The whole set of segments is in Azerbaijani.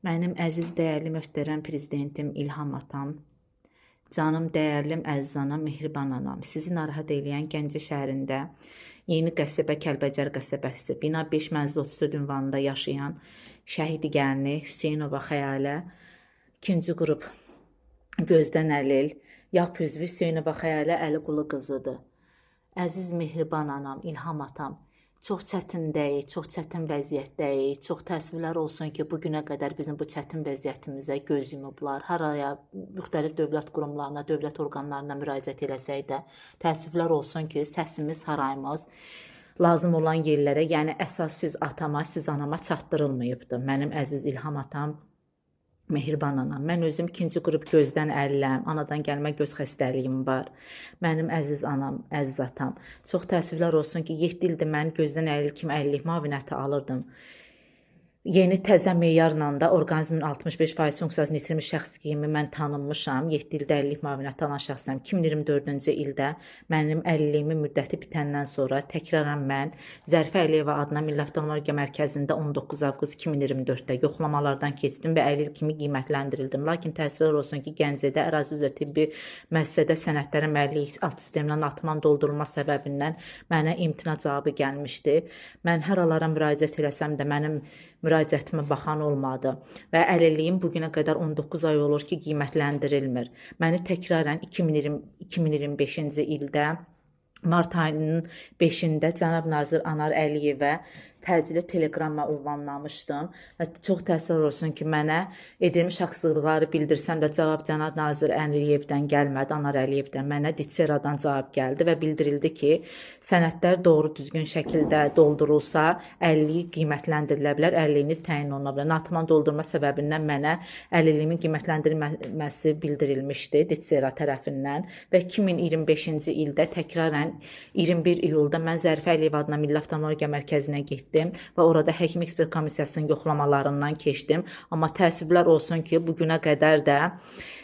Mənim əziz, dəyərli, möhtərəm prezidentim İlham atam, canım, dəyərlim, əziz anam, mehriban anam, sizi narahat eləyən Gəncə şəhərində Yeni qəsəbə Kəlbəcər qəsəbəsi, bina 5 mənzil 34 ünvanında yaşayan şəhidi gəlini Hüseynova Xəyalə, 2-ci qrup Gözdən Əlil, Yap üzvü Hüseynova Xəyalə Əliqulu qızıdır. Əziz, mehriban anam, İlham atam, çox çətindəyik, çox çətin vəziyyətdəyik. Çox təəssüflər olsun ki, bugünə qədər bizim bu çətin vəziyyətimizə göz yumublar. Haraya, müxtəlif dövlət qurumlarına, dövlət orqanlarına müraciət eləsək də, təəssüflər olsun ki, səsimiz, harayımız lazım olan yerlərə, yəni əsas siz atama, siz anama çatdırılmayıbdır. Mənim əziz İlham atam, mehriban anam. Mən özüm 2-ci qrup Gözdən Əliləm. Anadan gəlmə göz xəstəliyim var. Mənim əziz anam, əziz atam. Çox təəssüflər olsun ki, 7 ildir mən Gözdən Əlil kimi əlillik müavinəti alırdım. Yeni təzə meyarla da orqanizmin 65% funksiyasını itirmiş şəxs kimi mən tanınmışam. 7 ildə əlillik müavinəti alan şəxsəm. 2024-cü ildə mənim əlilliyimin müddəti bitəndən sonra təkrarən mən Zərifə Əliyeva adına Milli Oftalmologiya Mərkəzində 19 avqust 2024-də yoxlamalardan keçdim və əlil kimi qiymətləndirildim. Lakin təəssüflər olsun ki, Gəncədə ərazi üzrə tibbi müəssisədə sənədlərin müəllik alt sistemindən atman doldurulma səbəbindən mənə imtina cavabı gəlmişdi. Mən hər alara müraciət eləsəm də mənim müraciətimə baxan olmadı və əlilliyim bugünə qədər 19 ay olur ki, qiymətləndirilmir. Məni təkrarən 2025-ci ildə mart ayının 5-də cənab nazir Anar Əliyevə təcili telegramma ünvanlamışdım və çox təəssüf olsun ki, mənə edilmiş haqsızlıqları bildirsəm də cavab cənab nazir Əliyevdən gəlmədi, Anar Əliyevdən mənə Ditseradan cavab gəldi və bildirildi ki, sənədlər doğru düzgün şəkildə doldurulsa, əlilliyi qiymətləndirilə bilər, əlilliyiniz təyin oluna bilər. Natman doldurma səbəbindən mənə əlilliyimin qiymətləndirilməsi bildirilmişdi Ditsera tərəfindən və 2025-ci ildə təkrarən 21 iyulda mən Zərifə Əliyeva adına Milli Oftalmologiya Mərkəzinə getdim və orada həkim ekspert komissiyasının yoxlamalarından keçdim. Amma təəssüflər olsun ki, bugünə qədər də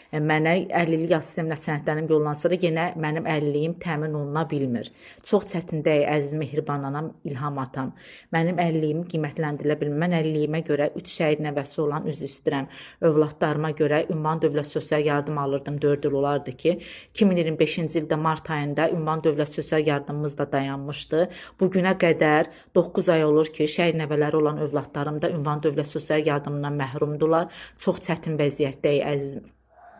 mənə əlillik sisteminə sənədlərim yollansa da yenə mənim əlilliyim təmin oluna bilmir. Çox çətindəyik, əziz mehriban anam, İlham atam. Mənim əlilliyimi qiymətləndirilə bilmir. Mən əlilliyimə görə 3 şəhid nəvəsi olan, üzr istəyirəm, övladlarıma görə ünvan dövlət sosial yardım alırdım. 4 il olardı ki, 2025-ci ildə mart ayında ünvan dövlət sosial yardımımız da dayanmışdı. Bugünə qədər 9 ay olur ki, şəhid nəvələri olan övladlarım da ünvan dövlət sosial yardımından məhrumdular. Çox çətin vəziyyətdəyik, əziz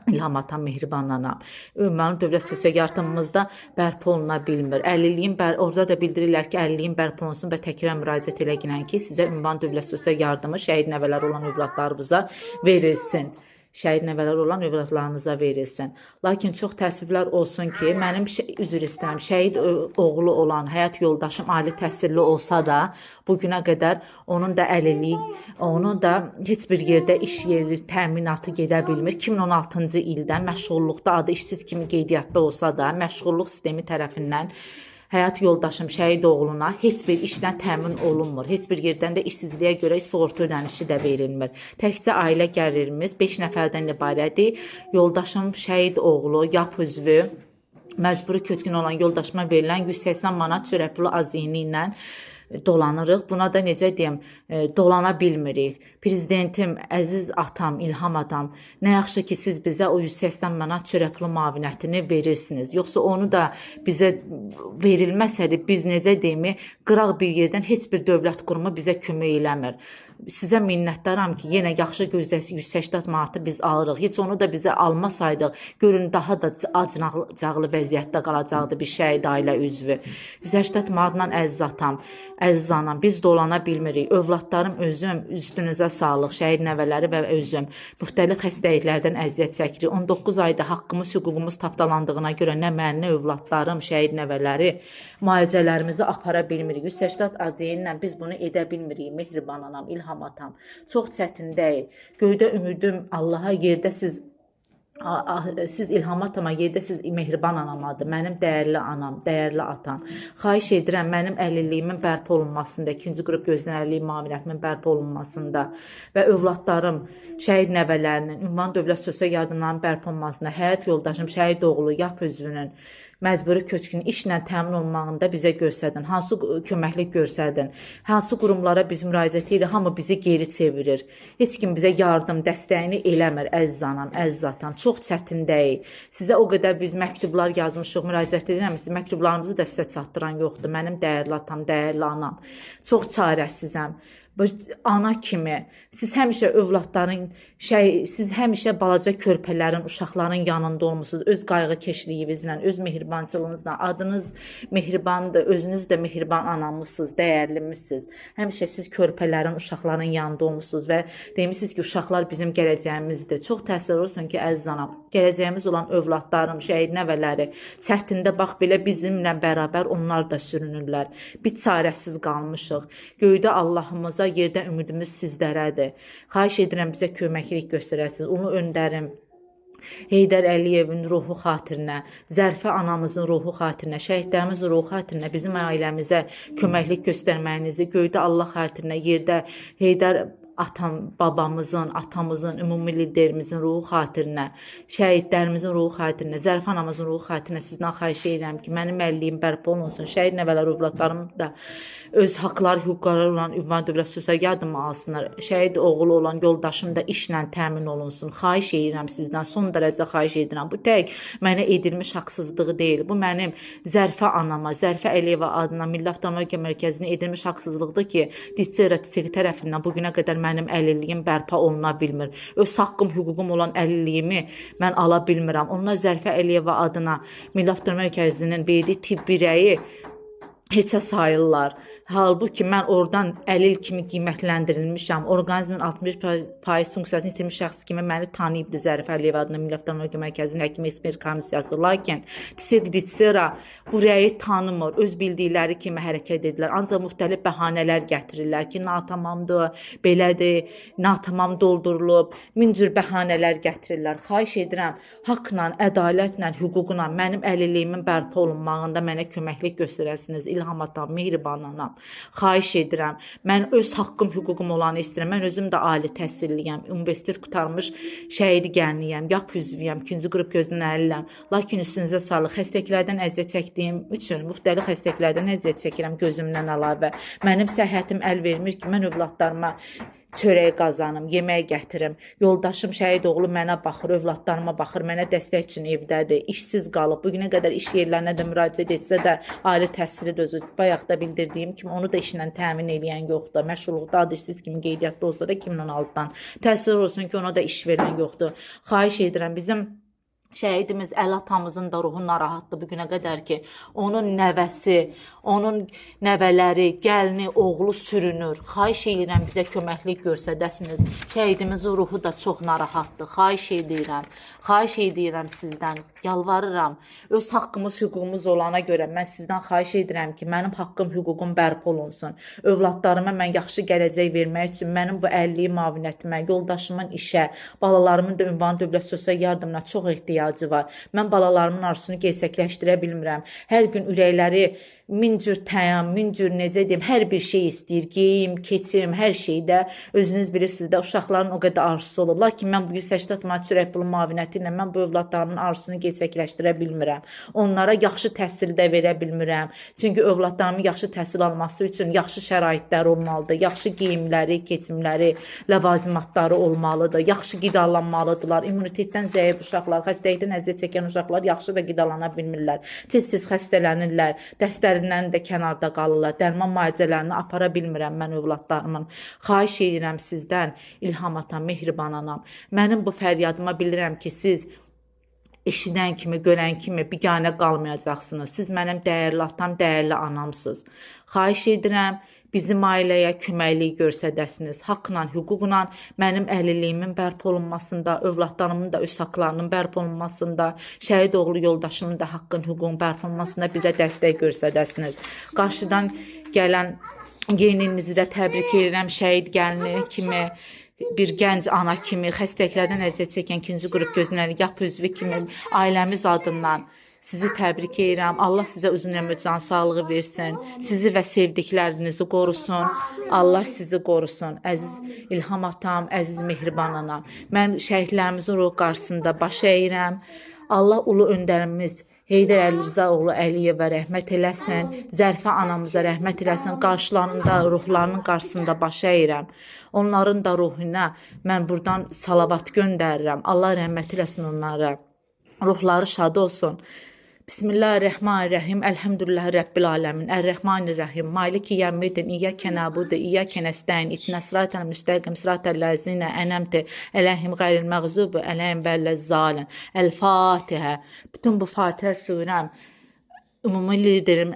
İlham atam, mehriban anam. Ünvanlı dövlət sosial yardımımızda bərpa oluna bilmir. Əlilliyim orada da bildirirlər ki, əlilliyin bərpa olunsun və təkrar müraciət eləginən ki, sizə ünvan dövlət sosial yardımı şəhid nəvələri olan övladlarımıza verilsin. Şəhid nəvələr olan övladlarınıza verilsin. Lakin çox təəssüflər olsun ki, mənim üzr istəyirəm, şəhid oğlu olan həyat yoldaşım ali təhsilli olsa da, bugünə qədər onun da əlilliyi, onun da heç bir yerdə iş yeri təminatı gedə bilmir. 2016-cı ildə məşğulluqda adı işsiz kimi qeydiyyatda olsa da, məşğulluq sistemi tərəfindən həyat yoldaşım şəhid oğluna heç bir işdən təmin olunmur. Heç bir yerdən də işsizliyə görə sığorta ödənişi də verilmir. Təkcə ailə gəlirimiz 5 nəfərdən ibarətdir. Yoldaşım şəhid oğlu, Yap üzvü, məcburi köçkün olan yoldaşıma verilən 180 manat çörək pulu azlığını ilə dolanırıq. Buna da necə deyim, dolana bilmirik. Prezidentim, əziz atam, İlham atam, nə yaxşı ki, siz bizə o 180 manat çörək pulu müavinətini verirsiniz. Yoxsa onu da bizə verilməsədi, biz necə deyim, qıraq bir yerdən heç bir dövlət qurumu bizə kömək eləmir. Sizə minnətdaram ki, yenə yaxşı 180 manatı biz alırıq. Heç onu da bizə almasaydıq, görün daha da acınacaqlı vəziyyətdə qalacaqdı bir şəhid ailə üzvü. 180 manatla əziz atam, əziz anam, biz dolana bilmirik. Övladlarım, özüm, üstünüzə sağlıq, şəhid nəvələri və özüm müxtəlif xəstəliklərdən əziyyət çəkirik. 19 ayda haqqımız, hüququmuz tapdalandığına görə nə mən, nə övladlarım, şəhid nəvələri müalicələrimizi apara bilmirik. 180 aziyinlə biz bunu edə bilmirik, mehriban anam, İlham atam. Çox çətindəyik. Göydə ümidim Allaha, yerdə siz İlham atama, yerdə siz mehriban anamadır. Mənim dəyərli anam, dəyərli atam. Xahiş edirəm, mənim əlilliyimin bərpa olunmasında, 2-ci qrup gözdən əlilliyi müavinətinin bərpa olunmasında və övladlarım, şəhid nəvələrinin ünvan dövlət sosial yardımlarının bərpa olunmasında, həyat yoldaşım, şəhid oğlu, Yap üzvünün məcburi köçkün işlə təmin olunmağında bizə göstərdin. Hansı köməklik göstərdin? Hansı qurumlara biz müraciət edirik, hamı bizi geri çevirir. Heç kim bizə yardım, dəstəyini eləmir, əziz anam, əziz atam. Çox çətindəyik. Sizə o qədər biz məktublar yazmışıq, müraciət edirəm. Siz məktublarımızı da sizə çatdıran yoxdur. Mənim dəyərli atam, dəyərli anam. Çox çarəsizəm. Ana kimi siz həmişə övladların siz həmişə balaca körpələrin, uşaqların yanında olmusunuz. Öz qayğı keşliyinizlə, öz mehribançılığınızla. Adınız mehribandır, özünüz də mehriban anamızsınız, dəyərlimizsiniz. Həmişə siz körpələrin, uşaqların yanında olmusunuz və demişsiniz ki, uşaqlar bizim gələcəyimizdir. Çox təsir olsun ki, əziz anam, gələcəyimiz olan övladlarım, şəhid nəvələri çətində bax belə bizimlə bərabər onlar da sürünürlər. Biz çarəsiz qalmışıq. Göydə Allahımıza, yerdə ümidimiz sizlərədir. Xahiş edirəm bizə köməklik göstərəsiniz. Ulu öndərim Heydər Əliyevin ruhu xatirinə, Zərfə anamızın ruhu xatirinə, şəhidlərimizin ruhu xatirinə, bizim ailəmizə köməklik göstərməyinizi, göydə Allah xatirinə, yerdə Heydər babamızın, atamızın, ümumi liderimizin ruhu xatirinə, şəhidlərimizin ruhu xatirinə, Zərfə anamızın ruhu xatirinə sizdən xahiş edirəm ki, mənim əlliyim bərpa olunsun, şəhid nəvələr, övladlarım da öz haqları, hüquqları olan ünvan dövlət sosial yardımı alsınlar. Şəhid oğlu olan yoldaşım da işlə təmin olunsun. Xahiş edirəm sizdən, son dərəcə xahiş edirəm. Bu tək mənə edilmiş haqsızlığı deyil. Bu mənim Zərfə anama, Zərfə Əliyeva adına Milli Avtonomiya Mərkəzinə edilmiş haqsızlıqdır ki, DİTSİ tərəfindən bugünə qədər mənim əlilliyim bərpa oluna bilmir. Öz haqqım, hüququm olan əlilliyimi mən ala bilmirəm. Onlar Zərfə Əliyeva adına Milli Avtonomiya Mərkəzinin verdiyi tibbi rəyi heçə sayırlar. Halbuki mən oradan əlil kimi qiymətləndirilmişəm. Orqanizmin 60% funksiyasını itirmiş şəxs kimi məni tanıyıbdı Zərifə Əliyev adına Milli Avtonomiya Mərkəzinin Həkim Ekspert Komissiyası. Lakin DİTSİ bu rəyi tanımır. Öz bildikləri kimi hərəkət edirlər. Ancaq müxtəlif bəhanələr gətirirlər ki, natamamdır, belədir, natamam doldurulub. Min cür bəhanələr gətirirlər. Xahiş edirəm, haqla, ədalətlə, hüquqla mənim əlilliyimin bərpa olunmağında mənə köməklik göstərəsiniz. İlham atam, mehriban anam. Xahiş edirəm. Mən öz haqqım, hüququm olanı istəyirəm. Mən özüm də ali təhsilliyəm. Universitet qurtarmış şəhidi gəlniyəm. YAP üzvüyəm. 2-ci qrup gözdən əliləm. Lakin üstünüzə sağlıq. Xəstəliklərdən əziyyət çəkdiyim üçün müxtəlif xəstəliklərdən əziyyət çəkirəm gözümdən əlavə. Mənim səhhətim əl vermir ki, mən övladlarıma çörək qazanım, yemək gətirim. Yoldaşım şəhid oğlu mənə baxır, övladlarıma baxır, mənə dəstək üçün evdədir. İşsiz qalıb. Bugünə qədər iş yerlərinə də müraciət etsə də ali təhsili özü bayaq da bildirdiyim kimi onu da işlə təmin edən yoxdur. Məşğulluqda adresiz kimi qeydiyyatda olsa da 2016-dan təsir olsun ki, ona da iş verən yoxdur. Xahiş edirəm, bizim şəhidimiz Əli atamızın da ruhu narahatdır bugünə qədər ki, onun nəvəsi, onun nəvələri, gəlini, oğlu sürünür. Xahiş edirəm, bizə köməklik göstərəsiniz. Şəhidimizin ruhu da çox narahatdır. Xahiş edirəm sizdən, yalvarıram. Öz haqqımız, hüququmuz olana görə mən sizdən xahiş edirəm ki, mənim haqqım, hüququm bərpa olunsun. Övladlarıma mən yaxşı gələcək vermək üçün mənim bu əlilliyi müavinətimə, yoldaşımın işə, balalarımın da ünvan dövlət sosial yardımına çox ehtiyacı var. Mən balalarımın arzusunu gerçəkləşdirə bilmirəm. Hər gün ürəkləri min cür təyam, min cür necə deyim, hər bir şey istəyir. Geyim, keçim, hər şeydə özünüz bilirsiniz də uşaqların o qədər arzusu olur. Lakin mən bu 180 manat çörək pulu müavinəti ilə mən bu övladlarımın arzusunu gerçəkləşdirə bilmirəm. Onlara yaxşı təhsil də verə bilmirəm. Çünki övladlarımın yaxşı təhsil alması üçün yaxşı şəraitləri olmalıdır. Yaxşı geyimləri, keçimləri, ləvazimatları olmalıdır. Yaxşı qidalanmalıdırlar. İmmunitetdən zəif uşaqlar, xəstəlikdən əziyyət çəkən uşaqlar yaxşı da qidalana bilmirlər. Tez-tez xəstələnirlər. Dəstərindən də kənarda qalırlar. Dərman müalicələrini apara bilmirəm mən övladlarımın. Xahiş edirəm sizdən, İlham atam, mehriban anam. Mənim bu fəryadıma bilirəm ki, siz eşidən kimi, görən kimi biganə qalmayacaqsınız. Siz mənim dəyərli atam, dəyərli anamsınız. Xahiş edirəm, bizim ailəyə köməklik göstərəsiniz. Haqqla, hüquqla mənim əlilliyimin bərpa olunmasında, övladlarımın da öz haqlarının bərpa olunmasında, şəhid oğlu yoldaşımın da haqqın, hüququn bərpa olunmasında bizə dəstək göstərəsiniz. Qarşıdan gələn yeninizi də təbrik edirəm, şəhid gəlini kimi, bir gənc ana kimi, xəstəliklərdən əziyyət çəkən 2-ci qrup gözünləri YAP üzvü kimi ailəmiz adından sizi təbrik edirəm. Allah sizə uzun ömür, can sağlığı versin. Sizi və sevdiklərinizi qorusun. Allah sizi qorusun. Əziz İlham atam, əziz mehriban anam. Mən şəhidlərimizin ruhu qarşısında baş əyirəm. Allah ulu öndərimiz Heydər Əlirzaoğlu Əliyevə rəhmət eləsin, Zərfə anamıza rəhmət eləsin, qarşılarında, ruhlarının qarşısında baş əyirəm. Onların da ruhuna mən buradan salavat göndərirəm. Allah rəhmət eləsin onlara. Ruhları şad olsun. Bismillahirrahmanirrahim. Elhamdülillah Rabbil alemin. Errahmanirrahim. Maliki yevmiddin. İyyake na'budu, iyyake nestaîn. İhdinas sıratal müstakim. Sıratal lezîne en'amte aleyhim gayril mağzubi aleyhim velezzalin. El-Fatiha. Bütün bu Fatiha surəm ümumi liderim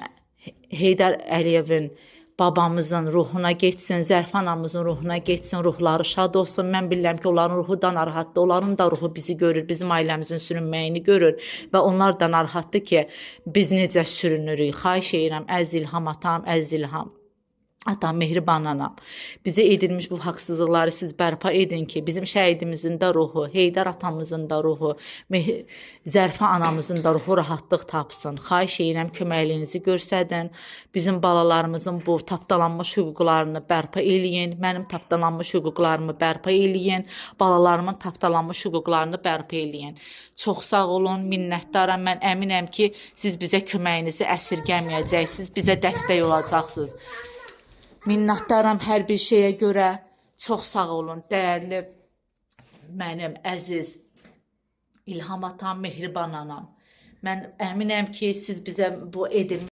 Heydər Əliyevin babamızın ruhuna getsin, Zərfə anamızın ruhuna getsin, ruhları şad olsun. Mən bilirəm ki, onların ruhu da narahatdır. Onların da ruhu bizi görür, bizim ailəmizin sürünməyini görür və onlar da narahatdır ki, biz necə sürünürük. Xahiş edirəm, əziz İlham atam, əziz İlham atam, mehriban anam. Bizə edilmiş bu haqsızlıqları siz bərpa edin ki, bizim şəhidimizin də ruhu, Heydər atamızın da ruhu, Zərfə anamızın da ruhu rahatlıq tapsın. Xahiş edirəm, köməkliyinizi göstərin. Bizim balalarımızın bu tapdalanmış hüquqlarını bərpa eləyin. Mənim tapdalanmış hüquqlarımı bərpa eləyin. Balalarımın tapdalanmış hüquqlarını bərpa eləyin. Çox sağ olun, minnətdaram. Mən əminəm ki, siz bizə köməyinizi əsirgəməyəcəksiniz, bizə dəstək olacaqsınız. Minnətdaram hər bir şeyə görə. Çox sağ olun, dəyərli mənim əziz İlham atam, mehriban anam. Mən əminəm ki, siz bizə bu edilmiş